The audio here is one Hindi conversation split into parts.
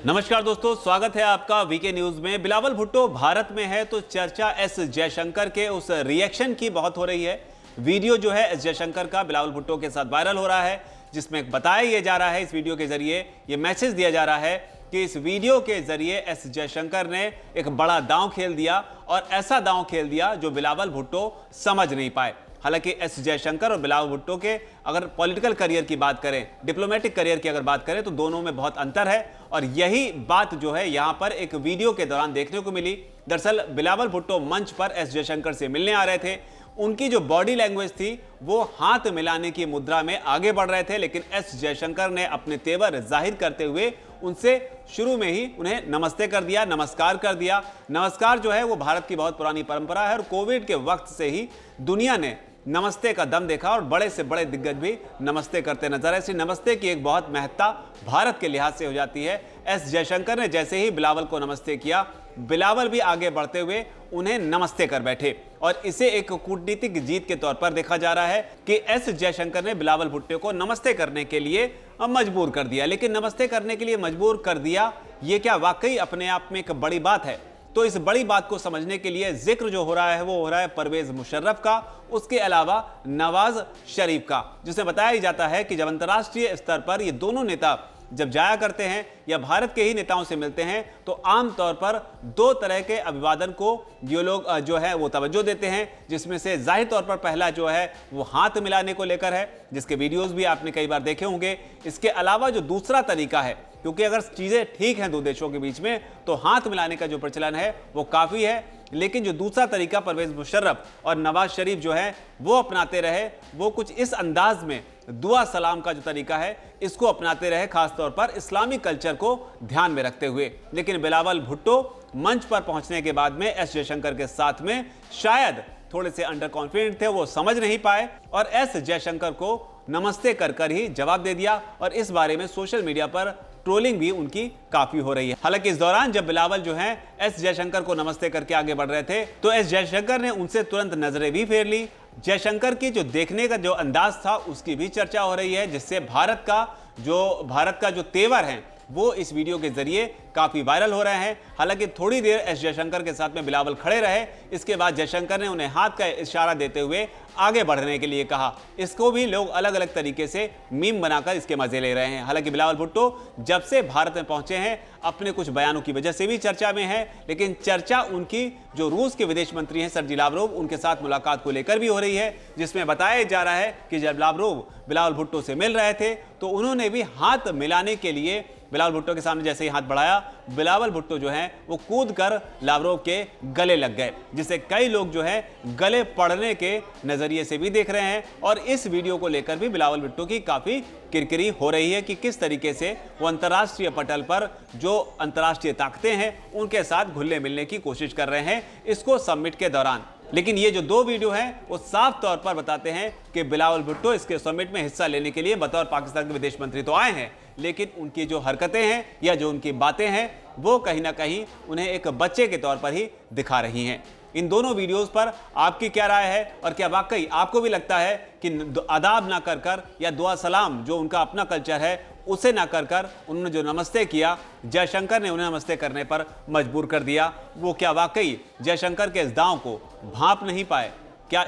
नमस्कार दोस्तों, स्वागत है आपका वीके न्यूज में। बिलावल भुट्टो भारत में है तो चर्चा एस जयशंकर के उस रिएक्शन की बहुत हो रही है। वीडियो जो है एस जयशंकर का बिलावल भुट्टो के साथ वायरल हो रहा है, जिसमें बताया यह जा रहा है, इस वीडियो के जरिए यह मैसेज दिया जा रहा है कि इस वीडियो के जरिए एस जयशंकर ने एक बड़ा दांव खेल दिया और ऐसा दांव खेल दिया जो बिलावल भुट्टो समझ नहीं पाए। हालांकि एस जयशंकर और बिलावल भुट्टो के अगर पॉलिटिकल करियर की बात करें, डिप्लोमेटिक करियर की अगर बात करें तो दोनों में बहुत अंतर है और यही बात जो है यहां पर एक वीडियो के दौरान देखने को मिली। दरअसल बिलावल भुट्टो मंच पर एस जयशंकर से मिलने आ रहे थे। उनकी जो बॉडी लैंग्वेज थी वो हाथ मिलाने की मुद्रा में आगे बढ़ रहे थे, लेकिन एस जयशंकर ने अपने तेवर जाहिर करते हुए उनसे शुरू में ही उन्हें नमस्ते कर दिया, नमस्कार कर दिया। नमस्कार जो है वो भारत की बहुत पुरानी परंपरा है और कोविड के वक्त से ही दुनिया ने नमस्ते का दम देखा और बड़े से बड़े दिग्गज भी नमस्ते करते नजर आए। इसलिए नमस्ते की एक बहुत महत्ता भारत के लिहाज से हो जाती है। एस जयशंकर ने जैसे ही बिलावल को नमस्ते किया, बिलावल भी आगे बढ़ते हुए उन्हें नमस्ते कर बैठे और इसे एक कूटनीतिक जीत के तौर पर देखा जा रहा है कि एस जयशंकर ने बिलावल भुट्टो को नमस्ते करने के लिए मजबूर कर दिया। लेकिन नमस्ते करने के लिए मजबूर कर दिया, ये क्या वाकई अपने आप में एक बड़ी बात है? तो इस बड़ी बात को समझने के लिए जिक्र जो हो रहा है वो हो रहा है परवेज मुशर्रफ का, उसके अलावा नवाज शरीफ का, जिसमें बताया ही जाता है कि जब अंतर्राष्ट्रीय स्तर पर ये दोनों नेता जब जाया करते हैं या भारत के ही नेताओं से मिलते हैं तो आमतौर पर दो तरह के अभिवादन को ये लोग जो है वो तवज्जो देते हैं, जिसमें से जाहिर तौर पर पहला जो है वो हाथ मिलाने को लेकर है, जिसके वीडियोस भी आपने कई बार देखे होंगे। इसके अलावा जो दूसरा तरीका है, क्योंकि अगर चीजें ठीक हैं दो देशों के बीच में तो हाथ मिलाने का जो प्रचलन है वो काफी है, लेकिन जो दूसरा तरीका परवेज मुशर्रफ और नवाज शरीफ जो है वो अपनाते रहे, वो कुछ इस अंदाज में दुआ सलाम का जो तरीका है इसको अपनाते रहे, खासतौर पर इस्लामिक कल्चर को ध्यान में रखते हुए। लेकिन बिलावल भुट्टो मंच पर पहुंचने के बाद में एस जयशंकर के साथ में शायद थोड़े से अंडर कॉन्फिडेंट थे, वो समझ नहीं पाए और एस जयशंकर को नमस्ते कर ही जवाब दे दिया और इस बारे में सोशल मीडिया पर ट्रोलिंग भी उनकी काफी हो रही है। हालांकि इस दौरान जब बिलावल जो हैं एस जयशंकर को नमस्ते करके आगे बढ़ रहे थे तो एस जयशंकर ने उनसे तुरंत नजरें भी फेर ली। जयशंकर की जो देखने का जो अंदाज था उसकी भी चर्चा हो रही है, जिससे भारत का जो तेवर है वो इस वीडियो के जरिए काफी वायरल हो रहे हैं। हालांकि थोड़ी देर एस जयशंकर के साथ में बिलावल खड़े रहे, इसके बाद जयशंकर ने उन्हें हाथ का इशारा देते हुए आगे बढ़ने के लिए कहा। इसको भी लोग अलग अलग तरीके से मीम बनाकर इसके मजे ले रहे हैं। हालांकि बिलावल भुट्टो जब से भारत में पहुंचे हैं अपने कुछ बयानों की वजह से भी चर्चा में है, लेकिन चर्चा उनकी जो रूस के विदेश मंत्री हैं सर्जी लावरोव, उनके साथ मुलाकात को लेकर भी हो रही है, जिसमें बताया जा रहा है कि जब लावरोव बिलावल भुट्टो से मिल रहे थे तो उन्होंने भी हाथ मिलाने के लिए बिलावल भुट्टो के सामने जैसे ही हाथ बढ़ाया, बिलावल भुट्टो जो हैं वो कूद कर लावरोव के गले लग गए, जिसे कई लोग जो हैं गले पड़ने के नजरिए से भी देख रहे हैं। और इस वीडियो को लेकर भी बिलावल भुट्टो की काफी किरकिरी हो रही है कि किस तरीके से वो अंतर्राष्ट्रीय पटल पर जो अंतर्राष्ट्रीय ताकतें हैं उनके साथ घुलने मिलने की कोशिश कर रहे हैं इसको समिट के दौरान। लेकिन ये जो दो वीडियो हैं वो साफ तौर पर बताते हैं कि बिलावल भुट्टो इसके समिट में हिस्सा लेने के लिए बतौर पाकिस्तान के विदेश मंत्री तो आए हैं, लेकिन उनकी जो हरकतें हैं या जो उनकी बातें हैं वो कहीं ना कहीं उन्हें एक बच्चे के तौर पर ही दिखा रही हैं। इन दोनों वीडियोस पर आपकी क्या राय है और क्या वाकई आपको भी लगता है कि आदाब ना कर या दुआ सलाम जो उनका अपना कल्चर है उसे ना कर उन्होंने जो नमस्ते किया, जयशंकर ने उन्हें नमस्ते करने पर मजबूर कर दिया, वो क्या वाकई जयशंकर के इस दांव को भांप नहीं पाए? क्या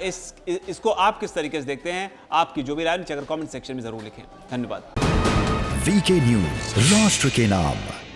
इसको आप किस तरीके से देखते हैं? आपकी जो भी राय नीचे कमेंट सेक्शन में जरूर लिखें। धन्यवाद। वीके न्यूज, राष्ट्र के नाम।